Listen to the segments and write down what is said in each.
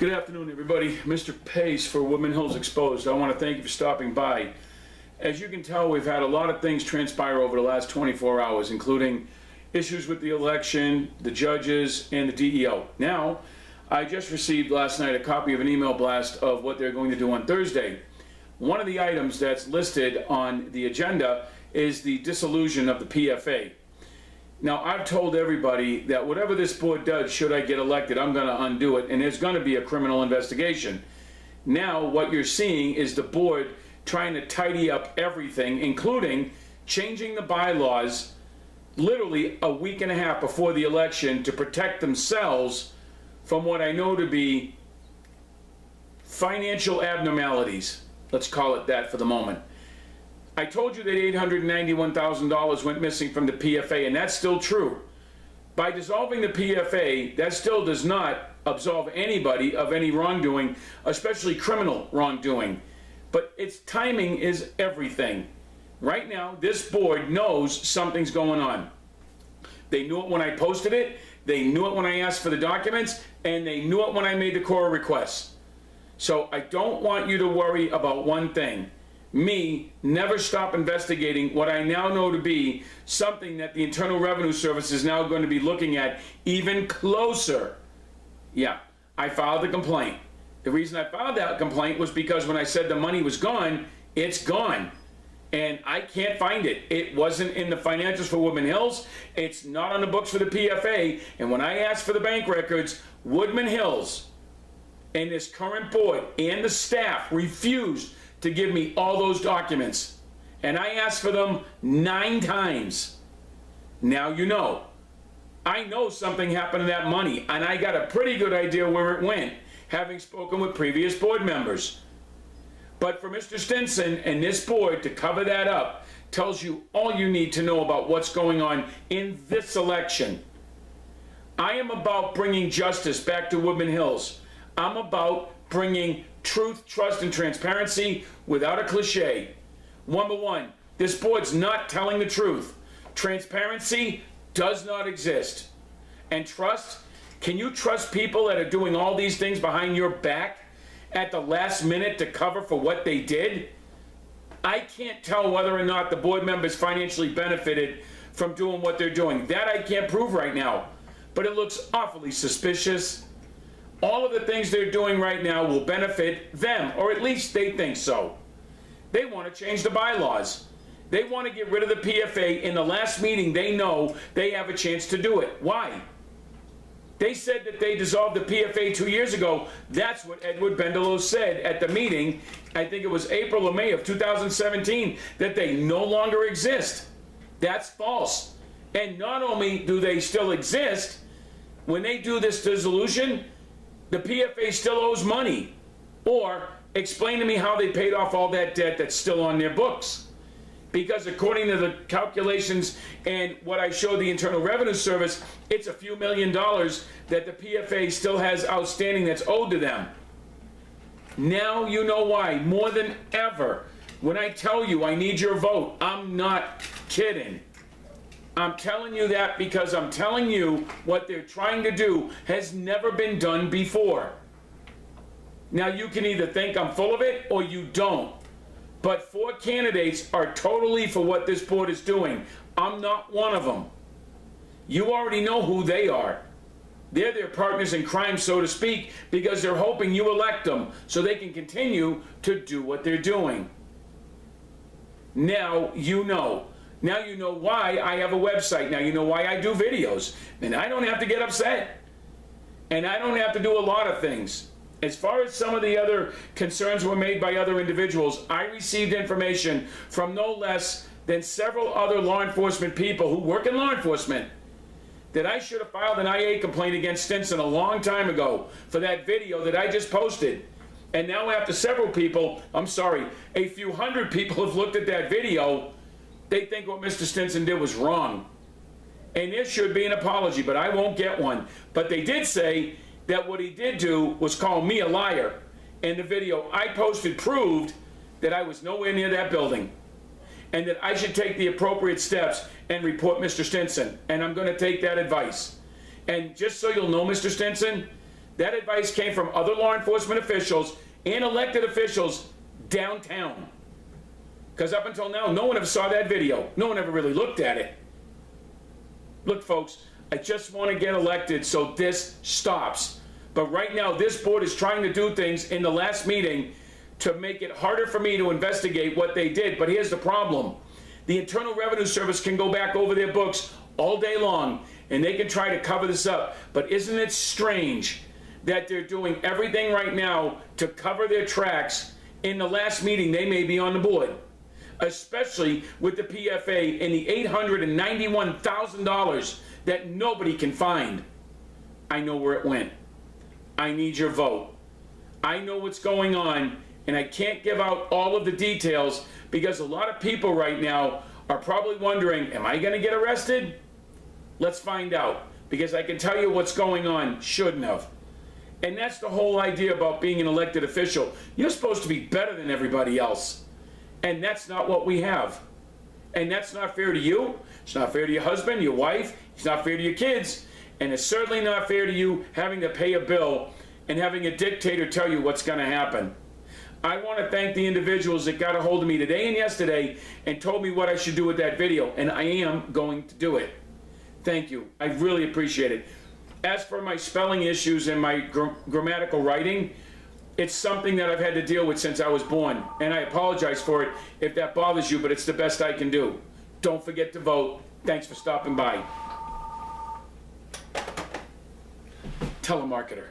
Good afternoon, everybody. Mr. Pace for Woodmen Hills Exposed. I want to thank you for stopping by. As you can tell, we've had a lot of things transpire over the last 24 hours, including issues with the election, the judges, and the DEO. Now, I just received last night a copy of an email blast of what they're going to do on Thursday. One of the items that's listed on the agenda is the dissolution of the PFA. Now, I've told everybody that whatever this board does, should I get elected, I'm going to undo it, and there's going to be a criminal investigation. Now, what you're seeing is the board trying to tidy up everything, including changing the bylaws literally a week and a half before the election to protect themselves from what I know to be financial abnormalities. Let's call it that for the moment. I told you that $891,000 went missing from the PFA, and that's still true. By dissolving the PFA, that still does not absolve anybody of any wrongdoing, especially criminal wrongdoing. But its timing is everything. Right now, this board knows something's going on. They knew it when I posted it, they knew it when I asked for the documents, and they knew it when I made the core requests. So I don't want you to worry about one thing. Me never stop investigating what I now know to be something that the Internal Revenue Service is now going to be looking at even closer. Yeah, I filed the complaint. The reason I filed that complaint was because when I said the money was gone, it's gone. And I can't find it. It wasn't in the financials for Woodmen Hills. It's not on the books for the PFA. And when I asked for the bank records, Woodmen Hills and this current board and the staff refused to give me all those documents. And I asked for them 9 times. Now you know. I know something happened to that money, and I got a pretty good idea where it went, having spoken with previous board members. But for Mr. Stinson and this board to cover that up tells you all you need to know about what's going on in this election. I am about bringing justice back to Woodmen Hills. I'm about bringing truth, trust, and transparency without a cliche. Number one, this board's not telling the truth. Transparency does not exist. And trust, can you trust people that are doing all these things behind your back at the last minute to cover for what they did? I can't tell whether or not the board members financially benefited from doing what they're doing. That I can't prove right now. But it looks awfully suspicious. All of the things they're doing right now will benefit them, or at least they think so. They want to change the bylaws. They want to get rid of the PFA. In the last meeting, they know they have a chance to do it. Why? They said that they dissolved the PFA 2 years ago. That's what Edward Bendelow said at the meeting. I think it was April or May of 2017, that they no longer exist. That's false. And not only do they still exist, when they do this dissolution, the PFA still owes money. Or explain to me how they paid off all that debt that's still on their books. Because according to the calculations and what I showed the Internal Revenue Service, it's a few $1 million that the PFA still has outstanding that's owed to them. Now you know why, more than ever. When I tell you I need your vote, I'm not kidding. I'm telling you that because I'm telling you what they're trying to do has never been done before. Now you can either think I'm full of it or you don't. But 4 candidates are totally for what this board is doing. I'm not one of them. You already know who they are. They're their partners in crime, so to speak, because they're hoping you elect them so they can continue to do what they're doing. Now you know. Now you know why I have a website. Now you know why I do videos. And I don't have to get upset. And I don't have to do a lot of things. As far as some of the other concerns were made by other individuals, I received information from no less than several other law enforcement people who work in law enforcement that I should have filed an IA complaint against Stinson a long time ago for that video that I just posted. And now after several people, I'm sorry, a few hundred people have looked at that video, they think what Mr. Stinson did was wrong. And there should be an apology, but I won't get one. But they did say that what he did do was call me a liar. And the video I posted proved that I was nowhere near that building. And that I should take the appropriate steps and report Mr. Stinson. And I'm going to take that advice. And just so you'll know, Mr. Stinson, That advice came from other law enforcement officials and elected officials downtown. Because up until now, no one ever saw that video. No one ever really looked at it. Look, folks, I just want to get elected so this stops. But right now, this board is trying to do things in the last meeting to make it harder for me to investigate what they did. But here's the problem. The Internal Revenue Service can go back over their books all day long, and they can try to cover this up. But isn't it strange that they're doing everything right now to cover their tracks? In the last meeting, they may be on the board, especially with the PFA and the $891,000 that nobody can find. I know where it went. I need your vote. I know what's going on, and I can't give out all of the details because a lot of people right now are probably wondering, am I going to get arrested? Let's find out, because I can tell you what's going on. Shouldn't have. And that's the whole idea about being an elected official. You're supposed to be better than everybody else. And that's not what we have. And that's not fair to you. It's not fair to your husband, your wife. It's not fair to your kids. And it's certainly not fair to you having to pay a bill and having a dictator tell you what's going to happen. I want to thank the individuals that got a hold of me today and yesterday and told me what I should do with that video. And I am going to do it. Thank you. I really appreciate it. As for my spelling issues and my grammatical writing, it's something that I've had to deal with since I was born. And I apologize for it if that bothers you, but it's the best I can do. Don't forget to vote. Thanks for stopping by. Telemarketer.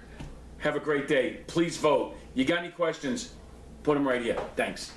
Have a great day. Please vote. You got any questions? Put them right here. Thanks.